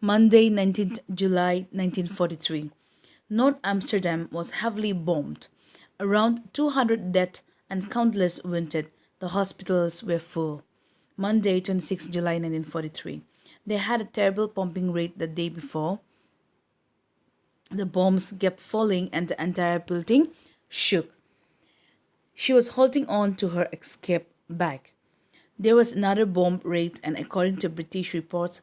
Monday, 19th July 1943. North Amsterdam was heavily bombed. Around 200 dead and countless wounded. The hospitals were full. Monday, 26th July 1943. They had a terrible bombing raid the day before. The bombs kept falling and the entire building shook. She was holding on to her escape bag. There was another bomb raid, and according to British reports,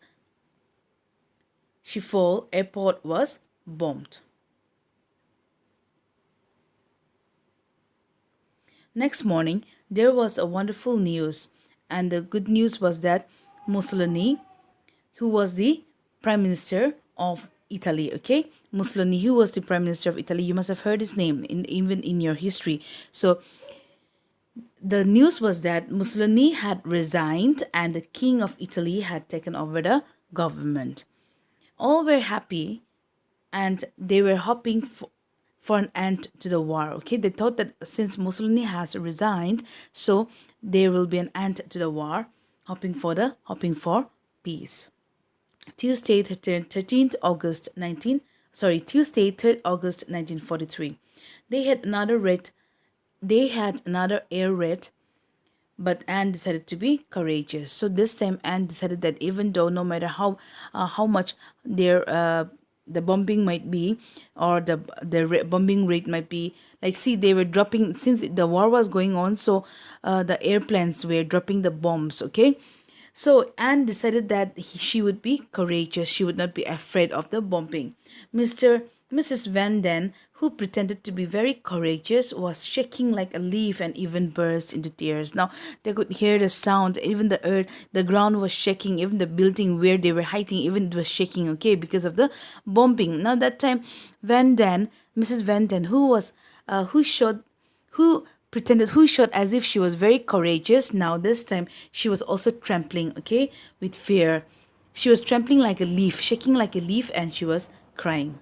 Schiphol airport was bombed. Next morning, there was a wonderful news, and the good news was that Mussolini, who was the Prime Minister of Italy, okay? Mussolini, who was the Prime Minister of Italy, you must have heard his name even in your history. So, the news was that Mussolini had resigned and the King of Italy had taken over the government. All were happy and they were hoping for an end to the war. Okay, they thought that since Mussolini has resigned, so there will be an end to the war, hoping for peace. Tuesday, 13th August 3rd August 1943. They had another air raid, but Anne decided to be courageous. So this time Anne decided that even though no matter how much the bombing might be, or the bombing rate might be, like, see, they were dropping, since the war was going on, so the airplanes were dropping the bombs, okay? So Anne decided that she would be courageous. She would not be afraid of the bombing. Mrs. Van Den, who pretended to be very courageous, was shaking like a leaf and even burst into tears. Now they could hear the sound. Even the earth, the ground was shaking. Even the building where they were hiding, even it was shaking. Okay, because of the bombing. Now that time, Mrs. Van Den, who showed as if she was very courageous. Now this time she was also trembling, okay, with fear. She was trembling like a leaf, shaking like a leaf, and she was crying.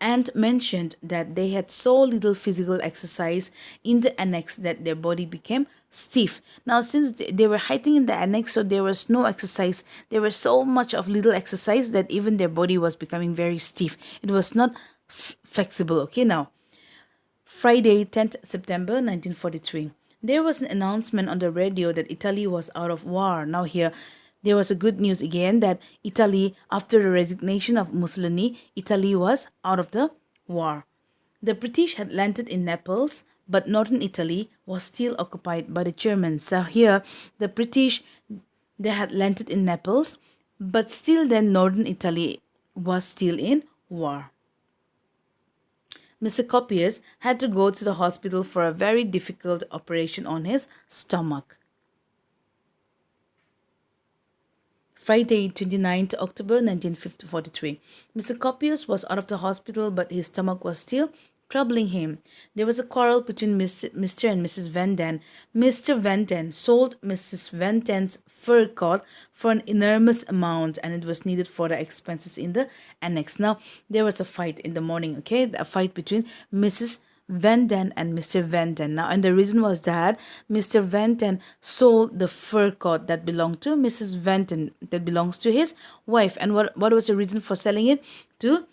And mentioned that they had so little physical exercise in the annex that their body became stiff. Now, since they were hiding in the annex, so there was no exercise. There was so much of little exercise that even their body was becoming very stiff. It was not flexible. Okay, now, Friday, 10th September 1943. There was an announcement on the radio that Italy was out of war. Now here, there was a good news again that Italy, after the resignation of Mussolini, Italy was out of the war. The British had landed in Naples, but northern Italy was still occupied by the Germans. So here, the British, they had landed in Naples, but still then northern Italy was still in war. Mr. Copius had to go to the hospital for a very difficult operation on his stomach. Friday, 29th October 1943. Mr. Copius was out of the hospital, but his stomach was still troubling him. There was a quarrel between Mr. and Mrs. Van Den. Mr. Van Den sold Mrs. Van Den's fur coat for an enormous amount, and it was needed for the expenses in the annex. Now, there was a fight in the morning, okay? A fight between Mrs. Van Den and Mr. Van Den. Now, and the reason was that Mr. Van Den sold the fur coat that belonged to Mrs. Van Den, that belongs to his wife. And what was the reason for selling it? To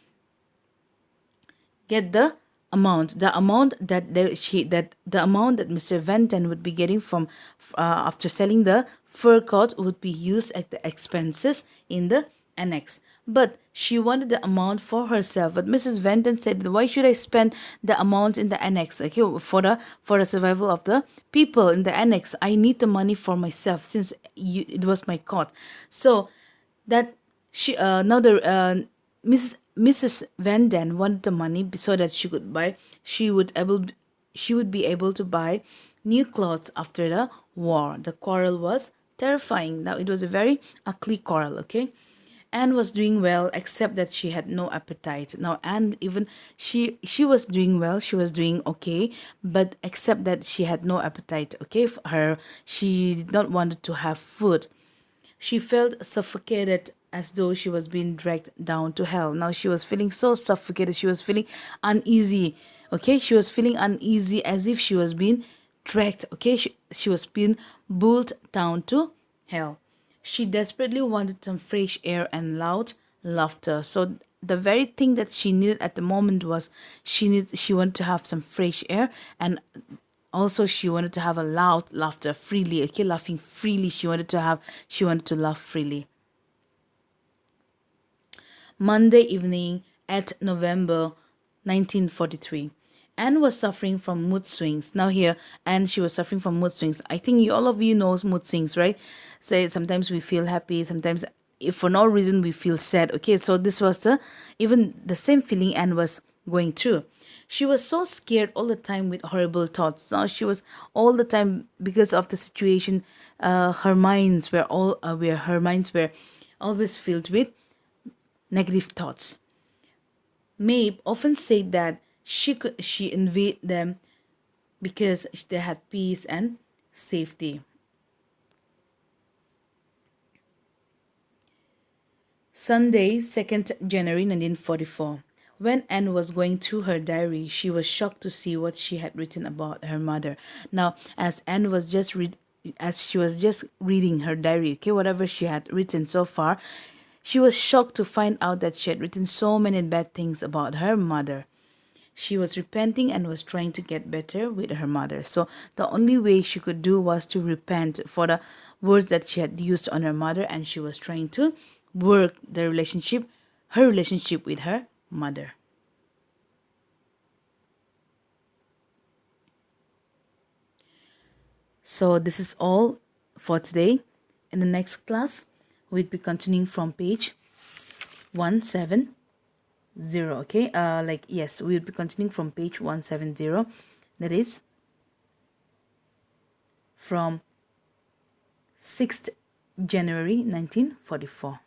get the amount that Mr. Van Den would be getting from after selling the fur coat would be used at the expenses in the annex. But she wanted the amount for herself. But Mrs. Van Den said, "Why should I spend the amount in the annex? Okay, for the survival of the people in the annex, I need the money for myself since it was my coat." So that she now the Mrs. Van Den wanted the money so that she would be able to buy new clothes after the war. The quarrel was terrifying. Now it was a very ugly quarrel, okay? Anne was doing well, except that she had no appetite. Now Anne, even she was doing well, she was doing okay, but except that she had no appetite, okay? For her, she did not want to have food. She felt suffocated, as though she was being dragged down to hell. Now she was feeling so suffocated. She was feeling uneasy. Okay, she was feeling uneasy as if she was being dragged. Okay, she was being pulled down to hell. She desperately wanted some fresh air and loud laughter. So the very thing that she needed at the moment was she wanted to have some fresh air, and also she wanted to have a loud laughter freely. Okay, laughing freely. She wanted to laugh freely. Monday evening at November 1943. Anne was suffering from mood swings. Now here, Anne, she was suffering from mood swings. I think all of you knows mood swings, right? Say sometimes we feel happy, sometimes if for no reason we feel sad. Okay, so this was even the same feeling Anne was going through. She was so scared all the time with horrible thoughts. Now she was all the time because of the situation. Her minds were always filled with negative thoughts. Maeve often said that she envied them because they had peace and safety. Sunday, 2nd January 1944. When Anne was going through her diary, she was shocked to see what she had written about her mother. Now, as she was just reading her diary, okay, whatever she had written so far, she was shocked to find out that she had written so many bad things about her mother. She was repenting and was trying to get better with her mother. So the only way she could do was to repent for the words that she had used on her mother, and she was trying to work her relationship with her mother. So this is all for today. In the next class, we'll be continuing from page 170. Okay, yes, we'll be continuing from page 170. That is from 6th January 1944.